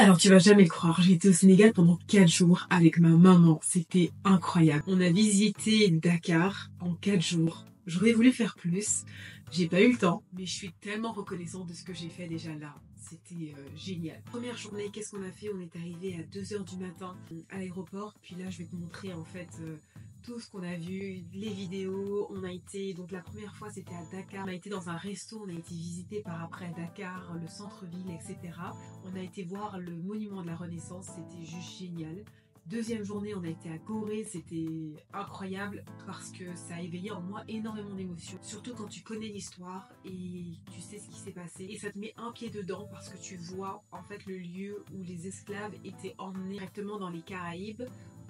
Alors tu vas jamais le croire, j'ai été au Sénégal pendant 4 jours avec ma maman, c'était incroyable. On a visité Dakar en 4 jours. J'aurais voulu faire plus, j'ai pas eu le temps, mais je suis tellement reconnaissante de ce que j'ai fait déjà là. C'était génial. Première journée, qu'est-ce qu'on a fait? On est arrivé à 2 h du matin à l'aéroport, puis là je vais te montrer en fait tout ce qu'on a vu, les vidéos. On a été, donc la première fois c'était à Dakar, on a été dans un resto, on a été visiter par après à Dakar, le centre-ville, etc. On a été voir le monument de la Renaissance, c'était juste génial. Deuxième journée, on a été à Gorée, c'était incroyable parce que ça a éveillé en moi énormément d'émotions. Surtout quand tu connais l'histoire et tu sais ce qui s'est passé. Et ça te met un pied dedans parce que tu vois en fait le lieu où les esclaves étaient emmenés directement dans les Caraïbes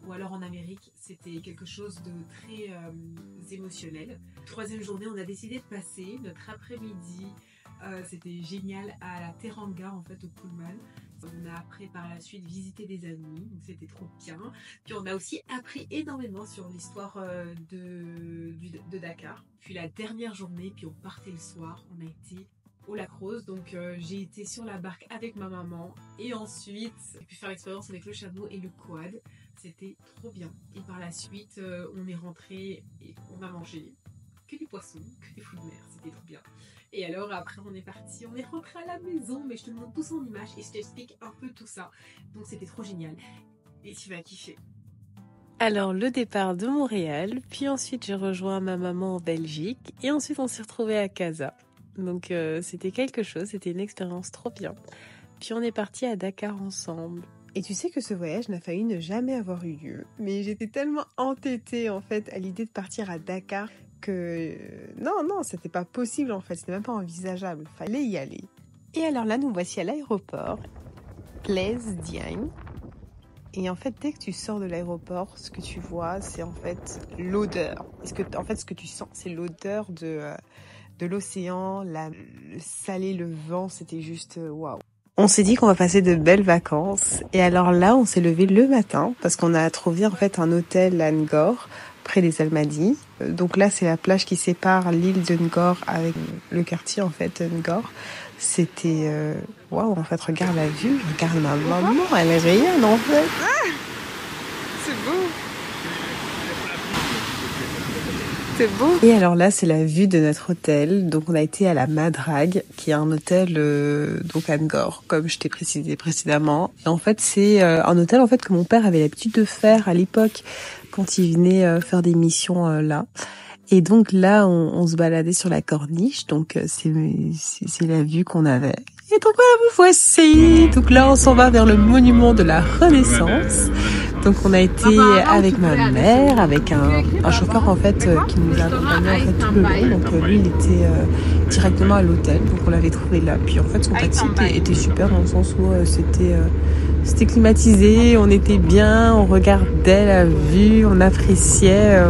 ou alors en Amérique. C'était quelque chose de très émotionnel. Troisième journée, on a décidé de passer notre après-midi. C'était génial à la Teranga en fait au Pullman. On a après par la suite visité des amis, donc c'était trop bien. Puis on a aussi appris énormément sur l'histoire de Dakar. Puis la dernière journée, puis on partait le soir, on a été au Lac Rose, donc j'ai été sur la barque avec ma maman et ensuite j'ai pu faire l'expérience avec le chameau et le quad. C'était trop bien. Et par la suite, on est rentré et on a mangé que du poisson, que des fruits de mer, c'était trop bien. Et alors après on est parti, on est rentré à la maison, mais je te montre tout ça en image et je t'explique un peu tout ça. Donc c'était trop génial. Et tu vas kiffer. Alors le départ de Montréal, puis ensuite j'ai rejoint ma maman en Belgique et ensuite on s'est retrouvés à Casa. Donc c'était quelque chose, c'était une expérience trop bien. Puis on est parti à Dakar ensemble. Et tu sais que ce voyage n'a failli ne jamais avoir eu lieu. Mais j'étais tellement entêtée en fait à l'idée de partir à Dakar que non, c'était pas possible en fait, c'était même pas envisageable, fallait y aller. Et alors là, nous voici à l'aéroport, Blaise Diagne. Et en fait, dès que tu sors de l'aéroport, ce que tu vois, c'est en fait l'odeur. Ce que tu sens, c'est l'odeur de l'océan, le salé, le vent, c'était juste waouh. On s'est dit qu'on va passer de belles vacances. Et alors là, on s'est levé le matin parce qu'on a trouvé en fait un hôtel à Ngor, près des Almadies. Donc là, c'est la plage qui sépare l'île de Ngor avec le quartier en fait Ngor. C'était waouh, en fait, regarde la vue, regarde ma maman, elle est rayonne en fait. Ah, c'est beau. C'est beau. Et alors là, c'est la vue de notre hôtel. Donc on a été à la Madrague, qui est un hôtel donc à Ngor, comme je t'ai précisé précédemment. Et en fait, c'est un hôtel en fait que mon père avait l'habitude de faire à l'époque quand il venait faire des missions là. Et donc là, on se baladait sur la corniche, donc c'est la vue qu'on avait. Et donc voilà, vous voici. Donc là, on s'en va vers le monument de la Renaissance. Donc on a été avec ma mère, avec un chauffeur en fait qui nous a accompagnés en fait tout le long. Donc lui, il était directement à l'hôtel, donc on l'avait trouvé là. Puis en fait, son taxi était super dans le sens où c'était climatisé, on était bien, on regardait la vue, on appréciait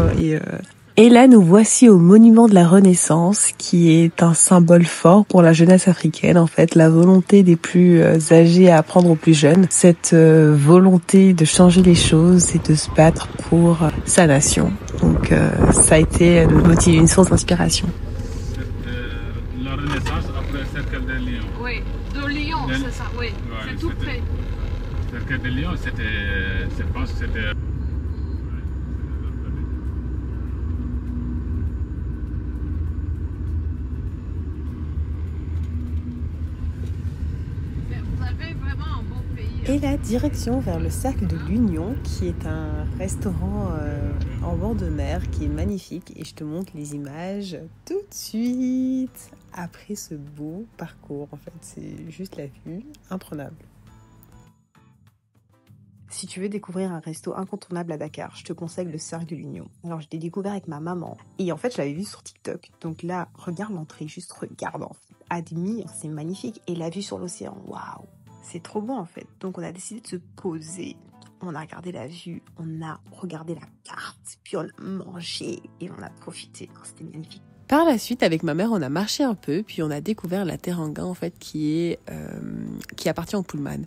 Et là, nous voici au monument de la Renaissance, qui est un symbole fort pour la jeunesse africaine, en fait, la volonté des plus âgés à apprendre aux plus jeunes, cette volonté de changer les choses et de se battre pour sa nation. Donc, ça a été une source d'inspiration. La Renaissance après le cercle de Lyon. Oui, de Lyon, c'est ça, oui, c'est tout près. Le cercle de Lyon, je pense que c'était... Et la direction vers le Cercle de l'Union, qui est un restaurant en bord de mer qui est magnifique. Et je te montre les images tout de suite. Après ce beau parcours, en fait, c'est juste la vue imprenable. Si tu veux découvrir un resto incontournable à Dakar, je te conseille le Cercle de l'Union. Alors, je l'ai découvert avec ma maman. Et en fait, je l'avais vu sur TikTok. Donc là, regarde l'entrée, juste regarde, en fait. Admire, c'est magnifique. Et la vue sur l'océan, waouh! C'est trop bon en fait. Donc on a décidé de se poser. On a regardé la vue, on a regardé la carte, puis on a mangé et on a profité. C'était magnifique. Par la suite, avec ma mère, on a marché un peu, puis on a découvert la Teranga en fait qui appartient au Pullman.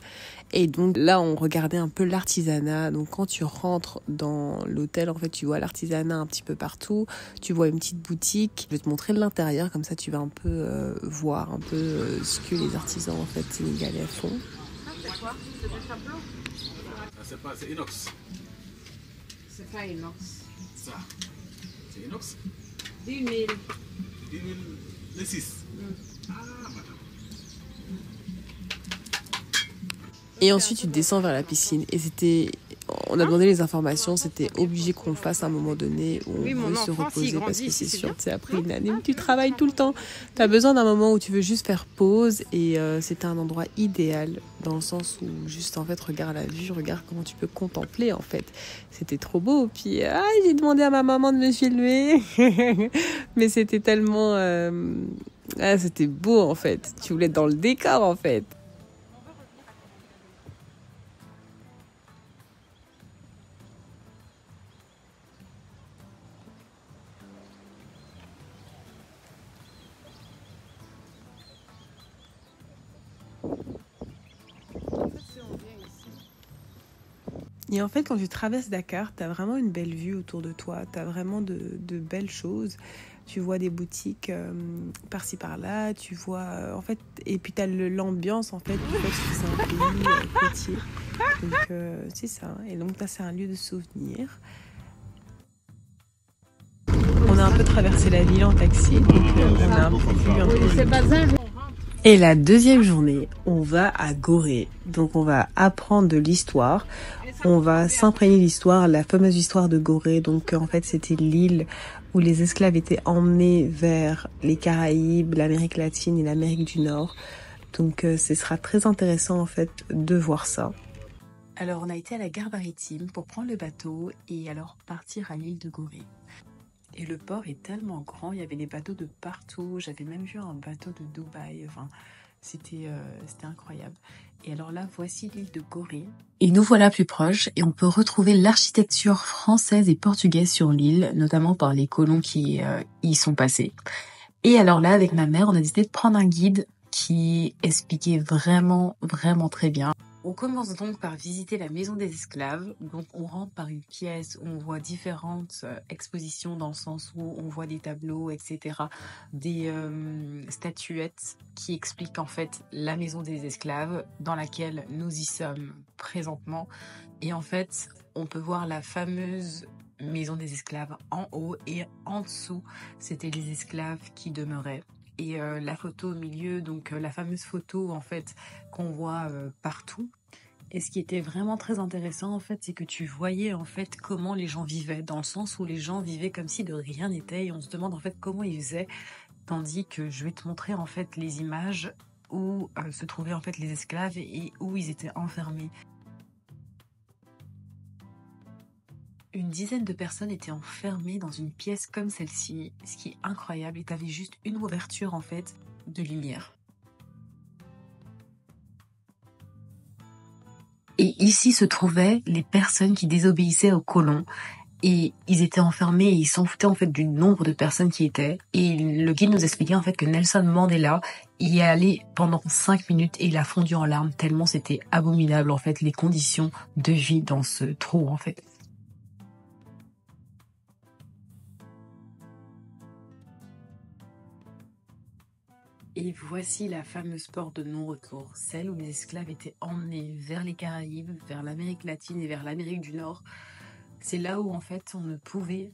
Et donc là, on regardait un peu l'artisanat. Donc quand tu rentres dans l'hôtel, en fait, tu vois l'artisanat un petit peu partout. Tu vois une petite boutique. Je vais te montrer l'intérieur, comme ça tu vas un peu voir un peu ce que les artisans en fait sénégalais font. C'est quoi? C'est des tableaux? C'est inox. C'est pas inox. Ça, c'est inox. 10 000. 10 000, les 6. Ah, madame. Et ensuite, tu descends vers la piscine. Et on a demandé les informations, c'était obligé qu'on le fasse à un moment donné où on veut se reposer parce que c'est sûr, tu sais, après une année où tu travailles tout le temps, tu as besoin d'un moment où tu veux juste faire pause et c'était un endroit idéal dans le sens où juste en fait, regarde la vue, regarde comment tu peux contempler en fait. C'était trop beau. Puis j'ai demandé à ma maman de me filmer, mais c'était tellement... c'était beau en fait. Tu voulais être dans le décor en fait. Et en fait, quand tu traverses Dakar, tu as vraiment une belle vue autour de toi. Tu as vraiment de belles choses. Tu vois des boutiques par-ci par-là. Tu vois, en fait, et puis tu as l'ambiance, en fait. C'est un pays côtier. Donc, c'est ça. Et donc, là, c'est un lieu de souvenir. On a un peu traversé la ville en taxi. Donc, on a un peu vu un peu. Et la deuxième journée, on va à Gorée. Donc, on va apprendre de l'histoire. On va s'imprégner de l'histoire, la fameuse histoire de Gorée. Donc, en fait, c'était l'île où les esclaves étaient emmenés vers les Caraïbes, l'Amérique latine et l'Amérique du Nord. Donc, ce sera très intéressant, en fait, de voir ça. Alors, on a été à la gare maritime pour prendre le bateau et alors partir à l'île de Gorée. Et le port est tellement grand, il y avait des bateaux de partout. J'avais même vu un bateau de Dubaï. Enfin, c'était incroyable. Et alors là, voici l'île de Gorée. Et nous voilà plus proches et on peut retrouver l'architecture française et portugaise sur l'île, notamment par les colons qui y sont passés. Et alors là, avec ma mère, on a décidé de prendre un guide qui expliquait vraiment, vraiment très bien. On commence donc par visiter la maison des esclaves. Donc on rentre par une pièce où on voit différentes expositions dans le sens où on voit des tableaux, etc. Des statuettes qui expliquent en fait la maison des esclaves dans laquelle nous y sommes présentement. Et en fait, on peut voir la fameuse maison des esclaves en haut et en dessous, c'était les esclaves qui demeuraient. Et la photo au milieu, donc la fameuse photo en fait qu'on voit partout. Et ce qui était vraiment très intéressant en fait, c'est que tu voyais en fait comment les gens vivaient, dans le sens où les gens vivaient comme si de rien n'était et on se demande en fait comment ils faisaient. Tandis que je vais te montrer en fait les images où se trouvaient en fait les esclaves et où ils étaient enfermés. Une dizaine de personnes étaient enfermées dans une pièce comme celle-ci, ce qui est incroyable. Et tu avais juste une ouverture en fait de lumière. Et ici se trouvaient les personnes qui désobéissaient aux colons. Et ils étaient enfermés et ils s'en foutaient en fait du nombre de personnes qui étaient. Et le guide nous expliquait en fait que Nelson Mandela y est allé pendant 5 minutes et il a fondu en larmes tellement c'était abominable en fait les conditions de vie dans ce trou en fait. Et voici la fameuse porte de non-retour, celle où les esclaves étaient emmenés vers les Caraïbes, vers l'Amérique latine et vers l'Amérique du Nord. C'est là où en fait on ne pouvait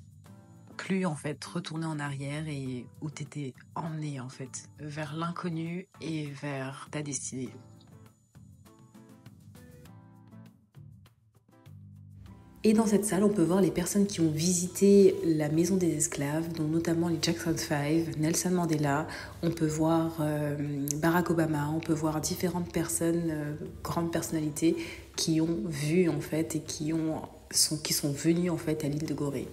plus en fait retourner en arrière et où tu étais emmené en fait vers l'inconnu et vers ta destinée. Et dans cette salle, on peut voir les personnes qui ont visité la maison des esclaves, dont notamment les Jackson 5, Nelson Mandela. On peut voir Barack Obama, on peut voir différentes personnes, grandes personnalités, qui ont vu en fait et qui sont venues en fait à l'île de Gorée.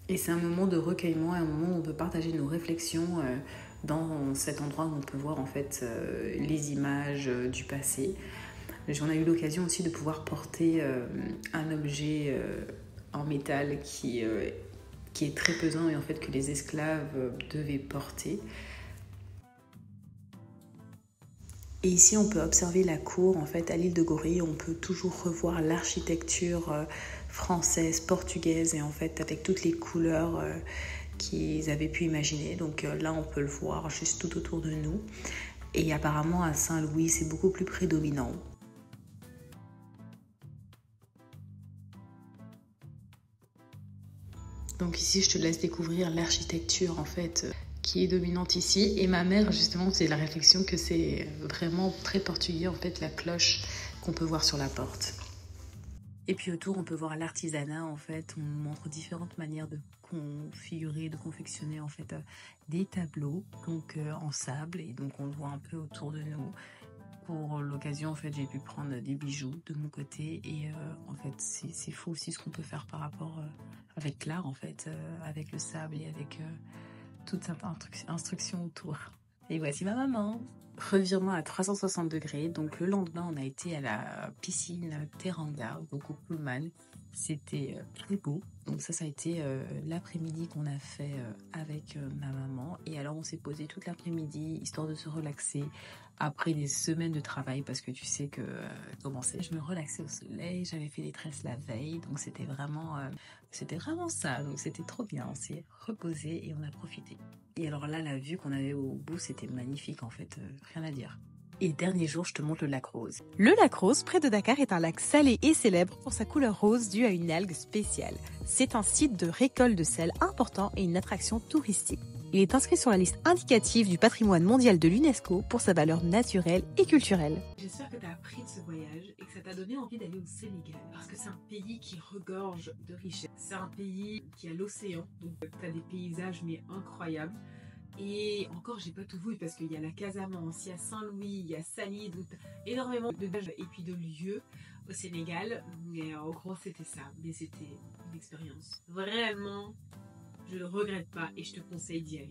Et c'est un moment de recueillement, un moment où on peut partager nos réflexions dans cet endroit où on peut voir en fait les images du passé. On a eu l'occasion aussi de pouvoir porter un objet en métal qui est très pesant et en fait que les esclaves devaient porter. Et ici, on peut observer la cour en fait à l'île de Gorée. On peut toujours revoir l'architecture française, portugaise et en fait avec toutes les couleurs qu'ils avaient pu imaginer. Donc là, on peut le voir juste tout autour de nous. Et apparemment, à Saint-Louis, c'est beaucoup plus prédominant. Donc ici, je te laisse découvrir l'architecture en fait qui est dominante ici. Et ma mère, justement, c'est la réflexion que c'est vraiment très portugais en fait, la cloche qu'on peut voir sur la porte. Et puis autour, on peut voir l'artisanat en fait. On montre différentes manières de configurer, de confectionner en fait des tableaux donc en sable. Et donc on le voit un peu autour de nous. Pour l'occasion, en fait, j'ai pu prendre des bijoux de mon côté et en fait, c'est fou aussi ce qu'on peut faire par rapport avec l'art, en fait, avec le sable et avec toute cette instruction autour. Et voici ma maman. Revirement à 360 degrés. Donc le lendemain, on a été à la piscine Teranga, donc au Pullman. C'était très beau. Donc ça a été l'après-midi qu'on a fait avec ma maman. Et alors on s'est posé toute l'après-midi, histoire de se relaxer après des semaines de travail. Parce que tu sais que comment c'est, je me relaxais au soleil, j'avais fait des tresses la veille. Donc c'était vraiment ça. Donc c'était trop bien, on s'est reposé et on a profité. Et alors là, la vue qu'on avait au bout, c'était magnifique en fait, rien à dire. Et dernier jour, je te montre le lac Rose. Le lac Rose, près de Dakar, est un lac salé et célèbre pour sa couleur rose due à une algue spéciale. C'est un site de récolte de sel important et une attraction touristique. Il est inscrit sur la liste indicative du patrimoine mondial de l'UNESCO pour sa valeur naturelle et culturelle. J'espère que tu as appris de ce voyage et que ça t'a donné envie d'aller au Sénégal. Parce que c'est un pays qui regorge de richesses. C'est un pays qui a l'océan, donc tu as des paysages mais incroyables. Et encore, j'ai pas tout vu parce qu'il y a la Casamance, il y a Saint-Louis, il y a Sali, donc énormément de plages et puis de lieux au Sénégal. Mais en gros, c'était ça. Mais c'était une expérience. Vraiment, je ne regrette pas et je te conseille d'y aller.